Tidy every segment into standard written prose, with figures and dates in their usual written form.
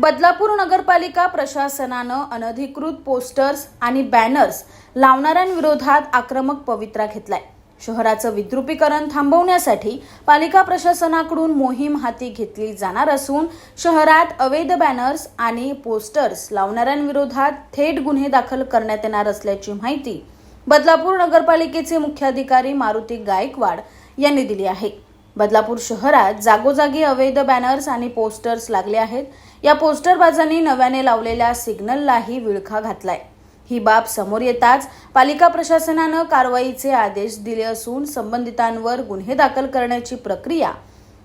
बदलापूर नगरपालिका प्रशासनानं अनधिकृत पोस्टर्स आणि बॅनर्स लावणाऱ्यांविरोधात आक्रमक पवित्रा घेतलाय। शहराचं विद्रुपीकरण थांबवण्यासाठी पालिका प्रशासनाकडून मोहीम हाती घेतली जाणार असून शहरात अवैध बॅनर्स आणि पोस्टर्स लावणाऱ्यांविरोधात थेट गुन्हे दाखल करण्यात येणार असल्याची माहिती बदलापूर नगरपालिकेचे मुख्याधिकारी मारुती गायकवाड यांनी दिली आहे। बदलापूर शहरात जागोजागी अवैध बॅनर्स आणि पोस्टर्स लागले आहेत। या पोस्टरबाजांनी नव्याने लावलेल्या सिग्नललाही विळखा घातलाय। ही बाब समोर येताच पालिका प्रशासनानं कारवाईचे आदेश दिले असून संबंधितांवर गुन्हे दाखल करण्याची प्रक्रिया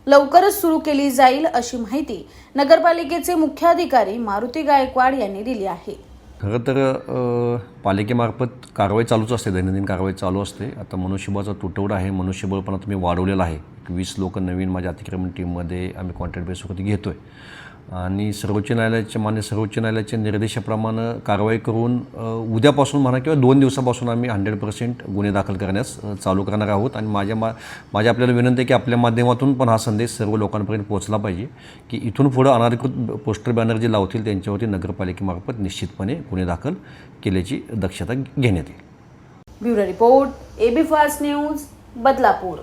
लवकरच सुरू केली जाईल अशी माहिती नगरपालिकेचे मुख्याधिकारी मारुती गायकवाड यांनी दिली आहे। खरं तर पालिकेमार्फत कारवाई चालूच असते, दैनंदिन कारवाई चालू असते। आता मनुष्यबळाचा तुटवडा आहे, मनुष्यबळ पण आता मी वाढवलेलं आहे। 20 लोक नवीन माझ्या अतिक्रमण टीममध्ये आम्ही कॉन्ट्रॅक्ट बेसवरती घेतो आहे आणि सर्वोच्च न्यायालयाच्या निर्देशाप्रमाणे कारवाई करून उद्यापासून म्हणा किंवा 2 दिवसापासून आम्ही 100% गुन्हे दाखल करण्यास चालू करणार आहोत। आणि माझी आपल्याला विनंती आहे की आपल्या माध्यमातून पण हा संदेश सर्व लोकांपर्यंत पोहोचला पाहिजे की इथून पुढे अनधिकृत पोस्टर बॅनर जे लावतील त्यांच्यावरती नगरपालिकेमार्फत निश्चितपणे गुन्हे दाखल केल्याची दक्षता घेण्यात येईल। Bureau report, AB fast news, Badlapur.